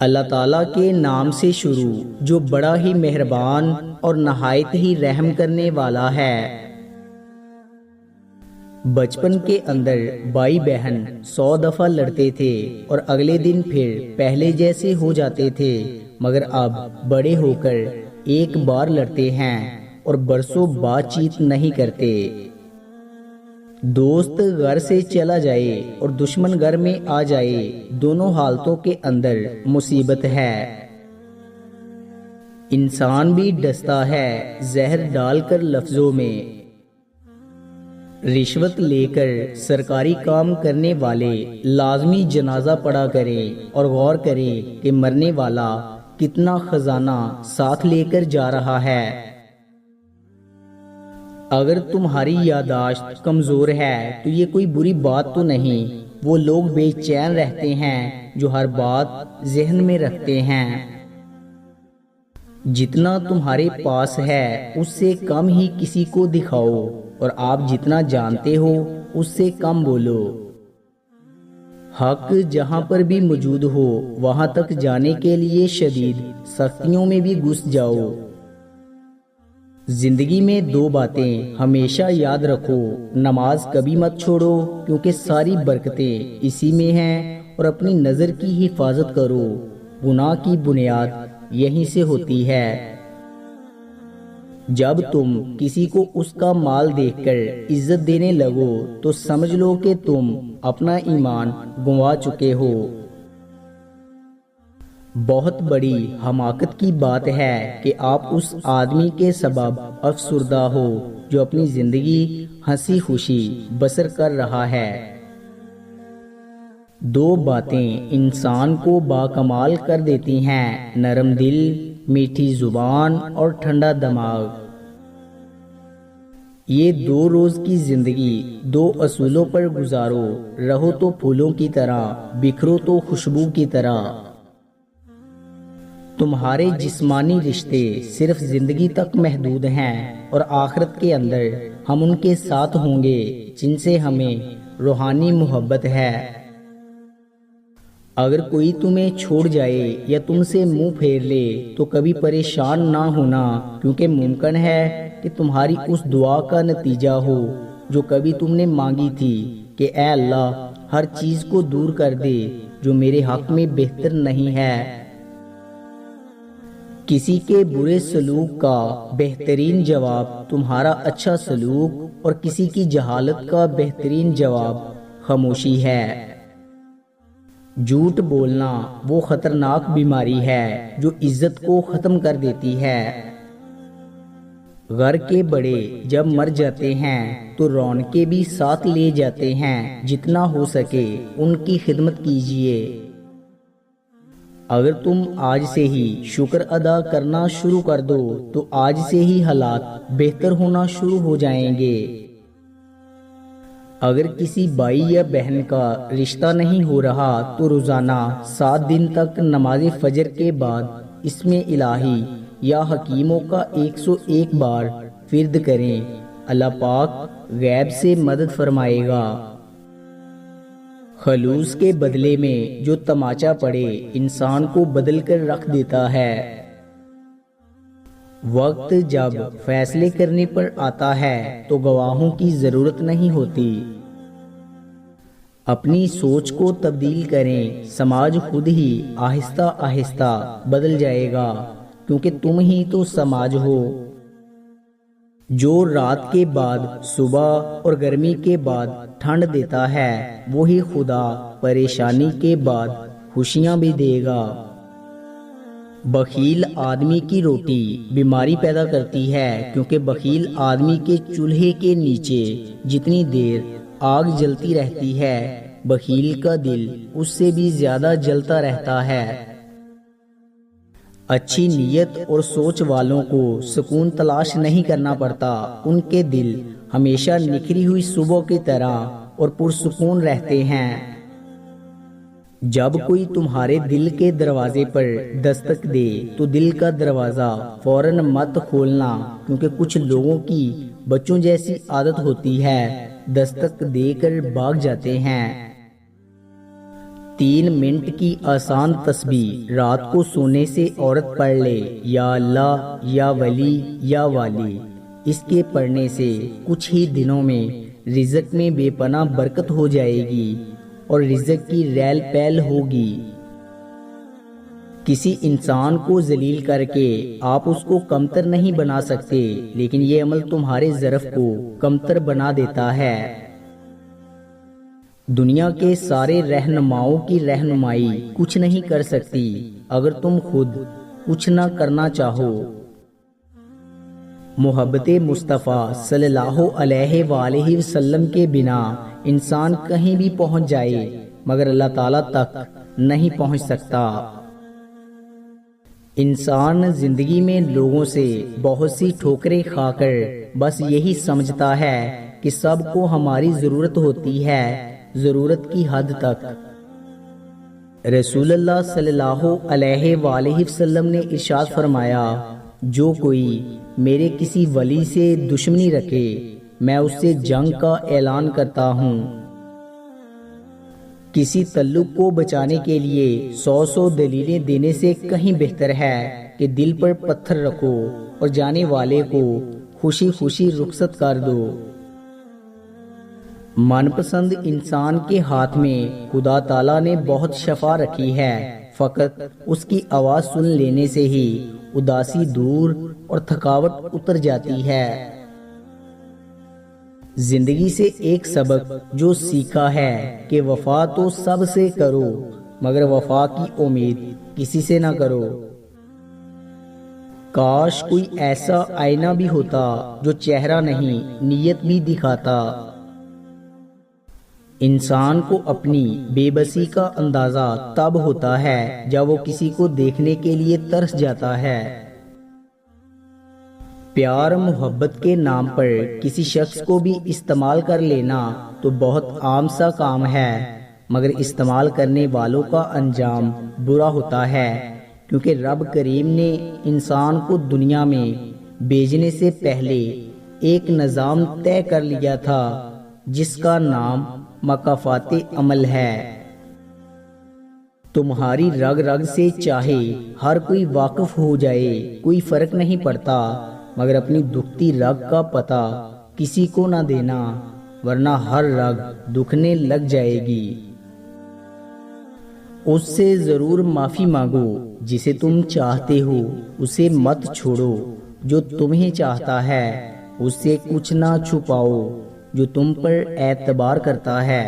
اللہ تعالیٰ کے نام سے شروع جو بڑا ہی مہربان اور نہایت ہی رحم کرنے والا ہے۔ بچپن کے اندر بھائی بہن 100 دفعہ لڑتے تھے اور اگلے دن پھر پہلے جیسے ہو جاتے تھے، مگر اب بڑے ہو کر ایک بار لڑتے ہیں اور برسوں بات چیت نہیں کرتے۔ دوست گھر سے چلا جائے اور دشمن گھر میں آ جائے، دونوں حالتوں کے اندر مصیبت ہے۔ انسان بھی ڈستا ہے زہر ڈال کر لفظوں میں۔ رشوت لے کر سرکاری کام کرنے والے لازمی جنازہ پڑھا کریں اور غور کریں کہ مرنے والا کتنا خزانہ ساتھ لے کر جا رہا ہے۔ اگر تمہاری یادداشت کمزور ہے تو یہ کوئی بری بات تو نہیں، وہ لوگ بے چین رہتے ہیں جو ہر بات ذہن میں رکھتے ہیں۔ جتنا تمہارے پاس ہے اس سے کم ہی کسی کو دکھاؤ، اور آپ جتنا جانتے ہو اس سے کم بولو۔ حق جہاں پر بھی موجود ہو وہاں تک جانے کے لیے شدید سختیوں میں بھی گھس جاؤ۔ زندگی میں 2 باتیں ہمیشہ یاد رکھو، نماز کبھی مت چھوڑو کیونکہ ساری برکتیں اسی میں ہیں، اور اپنی نظر کی حفاظت کرو، گناہ کی بنیاد یہیں سے ہوتی ہے۔ جب تم کسی کو اس کا مال دیکھ کر عزت دینے لگو تو سمجھ لو کہ تم اپنا ایمان گنوا چکے ہو۔ بہت بڑی حماقت کی بات ہے کہ آپ اس آدمی کے سبب افسردہ ہو جو اپنی زندگی ہنسی خوشی بسر کر رہا ہے۔ 2 باتیں انسان کو باکمال کر دیتی ہیں، نرم دل، میٹھی زبان اور ٹھنڈا دماغ۔ یہ 2 روز کی زندگی 2 اصولوں پر گزارو، رہو تو پھولوں کی طرح، بکھرو تو خوشبو کی طرح۔ تمہارے جسمانی رشتے صرف زندگی تک محدود ہیں، اور آخرت کے اندر ہم ان کے ساتھ ہوں گے جن سے ہمیں روحانی محبت ہے۔ اگر کوئی تمہیں چھوڑ جائے یا تم سے منہ پھیر لے تو کبھی پریشان نہ ہونا، کیونکہ ممکن ہے کہ تمہاری اس دعا کا نتیجہ ہو جو کبھی تم نے مانگی تھی کہ اے اللہ ہر چیز کو دور کر دے جو میرے حق میں بہتر نہیں ہے۔ کسی کے برے سلوک کا بہترین جواب تمہارا اچھا سلوک، اور کسی کی جہالت کا بہترین جواب خاموشی ہے۔ جھوٹ بولنا وہ خطرناک بیماری ہے جو عزت کو ختم کر دیتی ہے۔ گھر کے بڑے جب مر جاتے ہیں تو رونقیں بھی ساتھ لے جاتے ہیں، جتنا ہو سکے ان کی خدمت کیجیے۔ اگر تم آج سے ہی شکر ادا کرنا شروع کر دو تو آج سے ہی حالات بہتر ہونا شروع ہو جائیں گے۔ اگر کسی بھائی یا بہن کا رشتہ نہیں ہو رہا تو روزانہ 7 دن تک نماز فجر کے بعد اسم الہی یا حکیموں کا 101 بار ورد کریں، اللہ پاک غیب سے مدد فرمائے گا۔ خلوص کے بدلے میں جو تماچا پڑے انسان کو بدل کر رکھ دیتا ہے۔ وقت جب فیصلے کرنے پر آتا ہے تو گواہوں کی ضرورت نہیں ہوتی۔ اپنی سوچ کو تبدیل کریں، سماج خود ہی آہستہ آہستہ بدل جائے گا، کیونکہ تم ہی تو سماج ہو۔ جو رات کے بعد صبح اور گرمی کے بعد ٹھنڈ دیتا ہے وہی خدا پریشانی کے بعد خوشیاں بھی دے گا۔ بخیل آدمی کی روٹی بیماری پیدا کرتی ہے، کیونکہ بخیل آدمی کے چولہے کے نیچے جتنی دیر آگ جلتی رہتی ہے بخیل کا دل اس سے بھی زیادہ جلتا رہتا ہے۔ اچھی نیت اور سوچ والوں کو سکون تلاش نہیں کرنا پڑتا، ان کے دل ہمیشہ نکھری ہوئی صبح کی طرح اور پرسکون رہتے ہیں۔ جب کوئی تمہارے دل کے دروازے پر دستک دے تو دل کا دروازہ فوراً مت کھولنا، کیونکہ کچھ لوگوں کی بچوں جیسی عادت ہوتی ہے، دستک دے کر بھاگ جاتے ہیں۔ 3 منٹ کی آسان تسبیح رات کو سونے سے عورت پڑھ لے، یا اللہ یا ولی یا والی، اس کے پڑھنے سے کچھ ہی دنوں میں رزق میں بے پناہ برکت ہو جائے گی اور رزق کی ریل پیل ہوگی۔ کسی انسان کو ذلیل کر کے آپ اس کو کمتر نہیں بنا سکتے، لیکن یہ عمل تمہارے ظرف کو کمتر بنا دیتا ہے۔ دنیا کے سارے رہنماؤں کی رہنمائی کچھ نہیں کر سکتی اگر تم خود کچھ نہ کرنا چاہو۔ محبت مصطفیٰ صلی اللہ علیہ وآلہ وسلم کے بنا انسان کہیں بھی پہنچ جائے مگر اللہ تعالیٰ تک نہیں پہنچ سکتا۔ انسان زندگی میں لوگوں سے بہت سی ٹھوکریں کھا کر بس یہی سمجھتا ہے کہ سب کو ہماری ضرورت ہوتی ہے، ضرورت کی حد تک۔ رسول اللہ صلی اللہ علیہ وآلہ وسلم نے ارشاد فرمایا، جو کوئی میرے کسی ولی سے دشمنی رکھے میں اس سے جنگ کا اعلان کرتا ہوں۔ کسی تعلق کو بچانے کے لیے 100 دلیلیں دینے سے کہیں بہتر ہے کہ دل پر پتھر رکھو اور جانے والے کو خوشی خوشی رخصت کر دو۔ من پسند انسان کے ہاتھ میں خدا تعالیٰ نے بہت شفا رکھی ہے، فقط اس کی آواز سن لینے سے ہی اداسی دور اور تھکاوٹ اتر جاتی ہے۔ زندگی سے ایک سبق جو سیکھا ہے کہ وفا تو سب سے کرو مگر وفا کی امید کسی سے نہ کرو۔ کاش کوئی ایسا آئینہ بھی ہوتا جو چہرہ نہیں نیت بھی دکھاتا۔ انسان کو اپنی بے بسی کا اندازہ تب ہوتا ہے جب وہ کسی کو دیکھنے کے لیے ترس جاتا ہے۔ پیار محبت کے نام پر کسی شخص کو بھی استعمال کر لینا تو بہت عام سا کام ہے، مگر استعمال کرنے والوں کا انجام برا ہوتا ہے، کیونکہ رب کریم نے انسان کو دنیا میں بھیجنے سے پہلے ایک نظام طے کر لیا تھا جس کا نام مکافات عمل ہے۔ تمہاری رگ رگ سے چاہے ہر کوئی واقف ہو جائے کوئی فرق نہیں پڑتا، مگر اپنی دکھتی رگ کا پتہ کسی کو نہ دینا، ورنہ ہر رگ دکھنے لگ جائے گی۔ اس سے ضرور معافی مانگو جسے تم چاہتے ہو، اسے مت چھوڑو جو تمہیں چاہتا ہے، اس سے کچھ نہ چھپاؤ جو تم پر اعتبار کرتا ہے۔